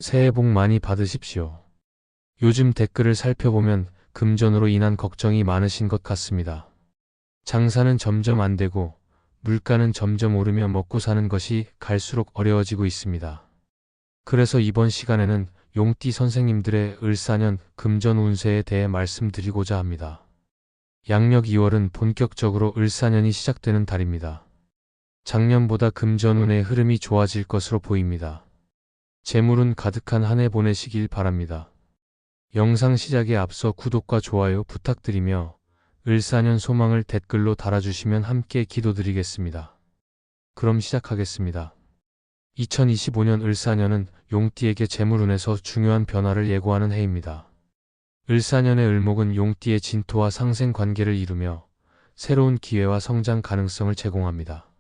새해 복 많이 받으십시오. 요즘 댓글을 살펴보면 금전으로 인한 걱정이 많으신 것 같습니다. 장사는 점점 안 되고 물가는 점점 오르며 먹고 사는 것이 갈수록 어려워지고 있습니다. 그래서 이번 시간에는 용띠 선생님들의 을사년 금전 운세에 대해 말씀드리고자 합니다. 양력 2월은 본격적으로 을사년이 시작되는 달입니다. 작년보다 금전운의 흐름이 좋아질 것으로 보입니다. 재물운 가득한 한 해 보내시길 바랍니다. 영상 시작에 앞서 구독과 좋아요 부탁드리며 을사년 소망을 댓글로 달아주시면 함께 기도드리겠습니다. 그럼 시작하겠습니다. 2025년 을사년은 용띠에게 재물운에서 중요한 변화를 예고하는 해입니다. 을사년의 을목은 용띠의 진토와 상생 관계를 이루며 새로운 기회와 성장 가능성을 제공합니다.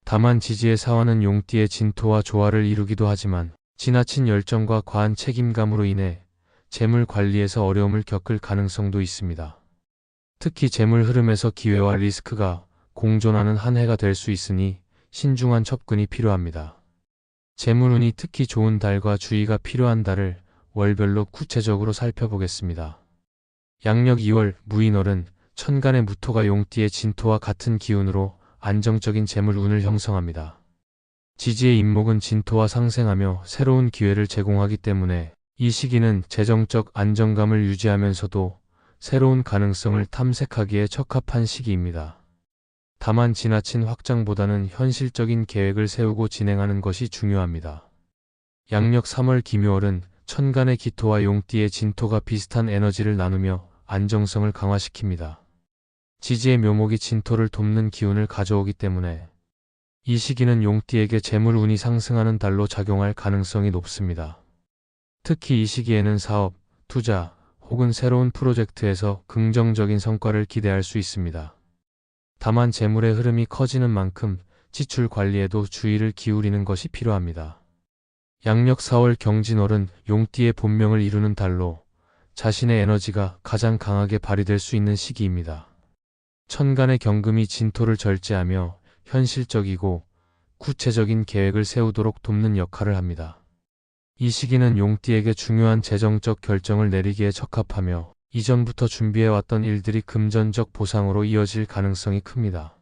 다만 지지의 사화는 용띠의 진토와 조화를 이루기도 하지만 지나친 열정과 과한 책임감으로 인해 재물 관리에서 어려움을 겪을 가능성도 있습니다. 특히 재물 흐름에서 기회와 리스크가 공존하는 한 해가 될 수 있으니 신중한 접근이 필요합니다. 재물운이 특히 좋은 달과 주의가 필요한 달을 월별로 구체적으로 살펴보겠습니다. 양력 2월 무인월은 천간의 무토가 용띠의 진토와 같은 기운으로 안정적인 재물운을 형성합니다. 지지의 임목은 진토와 상생하며 새로운 기회를 제공하기 때문에 이 시기는 재정적 안정감을 유지하면서도 새로운 가능성을 탐색하기에 적합한 시기입니다. 다만 지나친 확장보다는 현실적인 계획을 세우고 진행하는 것이 중요합니다. 양력 3월 기묘월은 천간의 기토와 용띠의 진토가 비슷한 에너지를 나누며 안정성을 강화시킵니다. 지지의 묘목이 진토를 돕는 기운을 가져오기 때문에 이 시기는 용띠에게 재물운이 상승하는 달로 작용할 가능성이 높습니다. 특히 이 시기에는 사업, 투자 혹은 새로운 프로젝트에서 긍정적인 성과를 기대할 수 있습니다. 다만 재물의 흐름이 커지는 만큼 지출 관리에도 주의를 기울이는 것이 필요합니다. 양력 4월 경진월은 용띠의 본명을 이루는 달로 자신의 에너지가 가장 강하게 발휘될 수 있는 시기입니다. 천간의 경금이 진토를 절제하며 현실적이고 구체적인 계획을 세우도록 돕는 역할을 합니다. 이 시기는 용띠에게 중요한 재정적 결정을 내리기에 적합하며 이전부터 준비해왔던 일들이 금전적 보상으로 이어질 가능성이 큽니다.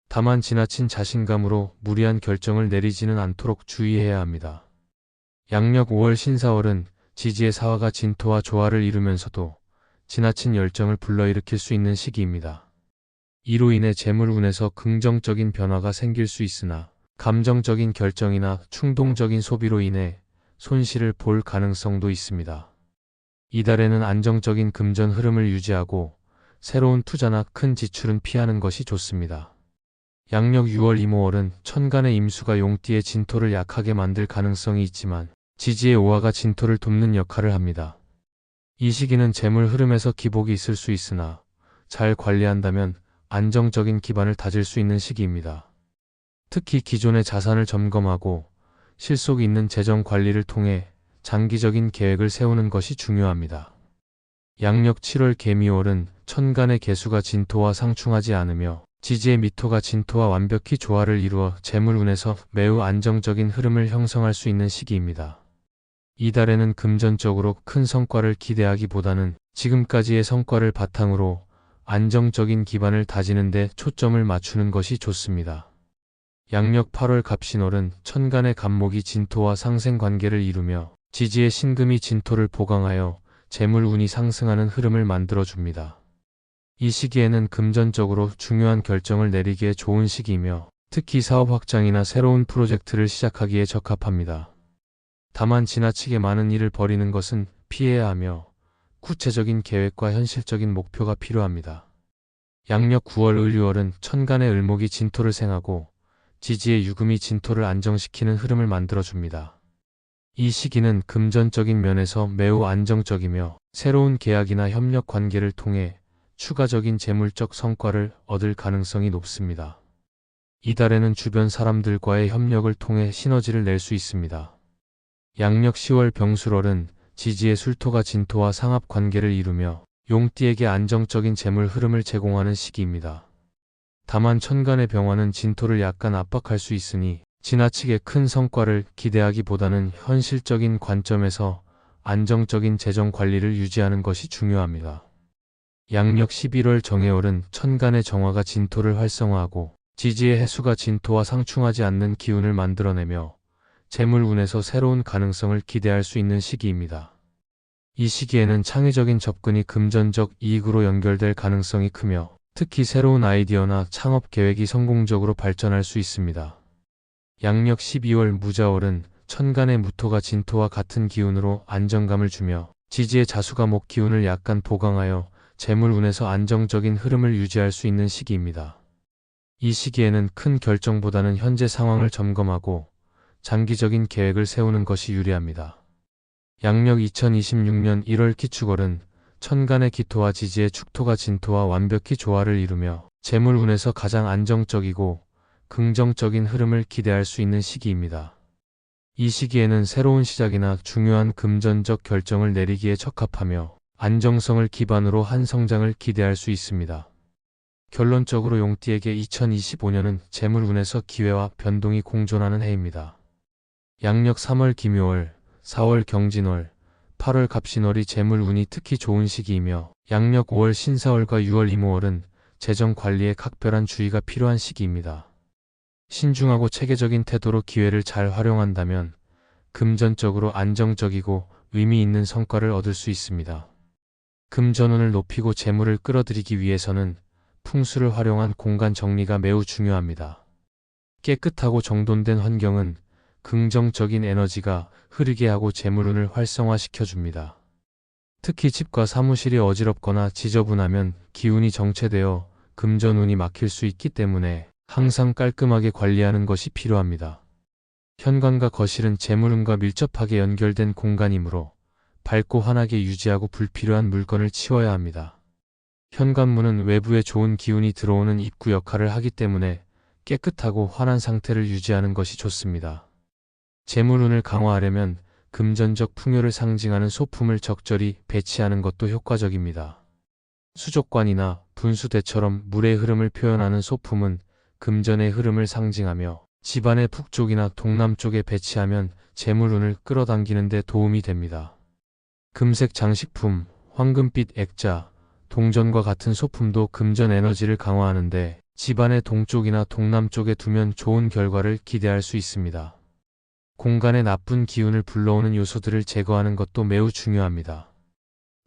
다만 지나친 자신감으로 무리한 결정을 내리지는 않도록 주의해야 합니다. 양력 5월 신사월은 지지의 사화가 진토와 조화를 이루면서도 지나친 열정을 불러일으킬 수 있는 시기입니다. 이로 인해 재물운에서 긍정적인 변화가 생길 수 있으나 감정적인 결정이나 충동적인 소비로 인해 손실을 볼 가능성도 있습니다. 이달에는 안정적인 금전 흐름을 유지하고 새로운 투자나 큰 지출은 피하는 것이 좋습니다. 양력 6월 이모월은 천간의 임수가 용띠의 진토를 약하게 만들 가능성이 있지만 지지의 오화가 진토를 돕는 역할을 합니다. 이 시기는 재물 흐름에서 기복이 있을 수 있으나 잘 관리한다면 안정적인 기반을 다질 수 있는 시기입니다. 특히 기존의 자산을 점검하고 실속 있는 재정 관리를 통해 장기적인 계획을 세우는 것이 중요합니다. 양력 7월 개미월은 천간의 개수가 진토와 상충하지 않으며 지지의 미토가 진토와 완벽히 조화를 이루어 재물운에서 매우 안정적인 흐름을 형성할 수 있는 시기입니다. 이달에는 금전적으로 큰 성과를 기대하기보다는 지금까지의 성과를 바탕으로 안정적인 기반을 다지는 데 초점을 맞추는 것이 좋습니다. 양력 8월 갑신월은 천간의 간목이 진토와 상생 관계를 이루며 지지의 신금이 진토를 보강하여 재물운이 상승하는 흐름을 만들어줍니다. 이 시기에는 금전적으로 중요한 결정을 내리기에 좋은 시기이며 특히 사업 확장이나 새로운 프로젝트를 시작하기에 적합합니다. 다만 지나치게 많은 일을 벌이는 것은 피해야 하며 구체적인 계획과 현실적인 목표가 필요합니다. 양력 9월 을유월은 천간의 을목이 진토를 생하고 지지의 유금이 진토를 안정시키는 흐름을 만들어줍니다. 이 시기는 금전적인 면에서 매우 안정적이며 새로운 계약이나 협력 관계를 통해 추가적인 재물적 성과를 얻을 가능성이 높습니다. 이달에는 주변 사람들과의 협력을 통해 시너지를 낼 수 있습니다. 양력 10월 병술월은 지지의 술토가 진토와 상합 관계를 이루며 용띠에게 안정적인 재물 흐름을 제공하는 시기입니다. 다만 천간의 병화는 진토를 약간 압박할 수 있으니 지나치게 큰 성과를 기대하기보다는 현실적인 관점에서 안정적인 재정 관리를 유지하는 것이 중요합니다. 양력 11월 정해월은 천간의 정화가 진토를 활성화하고 지지의 해수가 진토와 상충하지 않는 기운을 만들어내며 재물운에서 새로운 가능성을 기대할 수 있는 시기입니다. 이 시기에는 창의적인 접근이 금전적 이익으로 연결될 가능성이 크며 특히 새로운 아이디어나 창업 계획이 성공적으로 발전할 수 있습니다. 양력 12월 무자월은 천간의 무토가 진토와 같은 기운으로 안정감을 주며 지지의 자수가 목 기운을 약간 보강하여 재물운에서 안정적인 흐름을 유지할 수 있는 시기입니다. 이 시기에는 큰 결정보다는 현재 상황을 점검하고 장기적인 계획을 세우는 것이 유리합니다. 양력 2026년 1월 기축월은 천간의 기토와 지지의 축토가 진토와 완벽히 조화를 이루며 재물운에서 가장 안정적이고 긍정적인 흐름을 기대할 수 있는 시기입니다. 이 시기에는 새로운 시작이나 중요한 금전적 결정을 내리기에 적합하며 안정성을 기반으로 한 성장을 기대할 수 있습니다. 결론적으로 용띠에게 2025년은 재물운에서 기회와 변동이 공존하는 해입니다. 양력 3월 김묘월, 4월 경진월, 8월 갑신월이 재물운이 특히 좋은 시기이며 양력 5월 신사월과 6월 임오월은 재정 관리에 각별한 주의가 필요한 시기입니다. 신중하고 체계적인 태도로 기회를 잘 활용한다면 금전적으로 안정적이고 의미 있는 성과를 얻을 수 있습니다. 금전운을 높이고 재물을 끌어들이기 위해서는 풍수를 활용한 공간 정리가 매우 중요합니다. 깨끗하고 정돈된 환경은 긍정적인 에너지가 흐르게 하고 재물운을 활성화시켜줍니다. 특히 집과 사무실이 어지럽거나 지저분하면 기운이 정체되어 금전운이 막힐 수 있기 때문에 항상 깔끔하게 관리하는 것이 필요합니다. 현관과 거실은 재물운과 밀접하게 연결된 공간이므로 밝고 환하게 유지하고 불필요한 물건을 치워야 합니다. 현관문은 외부에 좋은 기운이 들어오는 입구 역할을 하기 때문에 깨끗하고 환한 상태를 유지하는 것이 좋습니다. 재물운을 강화하려면 금전적 풍요를 상징하는 소품을 적절히 배치하는 것도 효과적입니다. 수족관이나 분수대처럼 물의 흐름을 표현하는 소품은 금전의 흐름을 상징하며 집안의 북쪽이나 동남쪽에 배치하면 재물운을 끌어당기는 데 도움이 됩니다. 금색 장식품, 황금빛 액자, 동전과 같은 소품도 금전 에너지를 강화하는데 집안의 동쪽이나 동남쪽에 두면 좋은 결과를 기대할 수 있습니다. 공간에 나쁜 기운을 불러오는 요소들을 제거하는 것도 매우 중요합니다.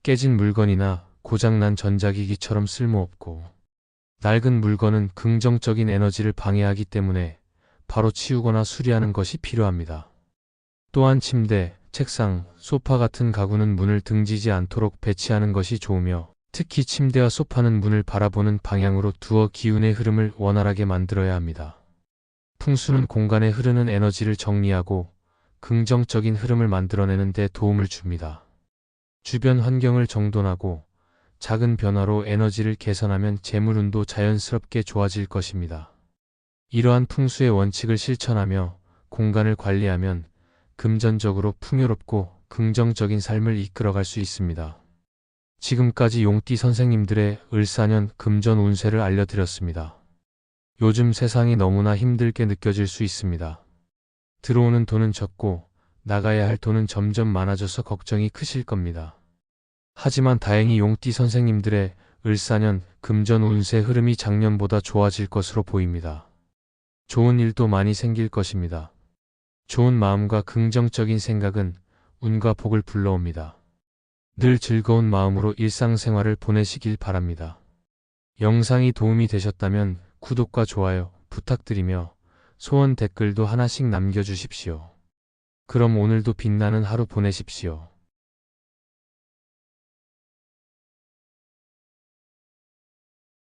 깨진 물건이나 고장난 전자기기처럼 쓸모없고 낡은 물건은 긍정적인 에너지를 방해하기 때문에 바로 치우거나 수리하는 것이 필요합니다. 또한 침대, 책상, 소파 같은 가구는 문을 등지지 않도록 배치하는 것이 좋으며 특히 침대와 소파는 문을 바라보는 방향으로 두어 기운의 흐름을 원활하게 만들어야 합니다. 풍수는 공간에 흐르는 에너지를 정리하고 긍정적인 흐름을 만들어내는 데 도움을 줍니다. 주변 환경을 정돈하고 작은 변화로 에너지를 개선하면 재물운도 자연스럽게 좋아질 것입니다. 이러한 풍수의 원칙을 실천하며 공간을 관리하면 금전적으로 풍요롭고 긍정적인 삶을 이끌어갈 수 있습니다. 지금까지 용띠 선생님들의 을사년 금전 운세를 알려드렸습니다. 요즘 세상이 너무나 힘들게 느껴질 수 있습니다. 들어오는 돈은 적고 나가야 할 돈은 점점 많아져서 걱정이 크실 겁니다. 하지만 다행히 용띠 선생님들의 을사년 금전 운세 흐름이 작년보다 좋아질 것으로 보입니다. 좋은 일도 많이 생길 것입니다. 좋은 마음과 긍정적인 생각은 운과 복을 불러옵니다. 늘 즐거운 마음으로 일상생활을 보내시길 바랍니다. 영상이 도움이 되셨다면 구독과 좋아요 부탁드리며 소원 댓글도 하나씩 남겨주십시오. 그럼 오늘도 빛나는 하루 보내십시오.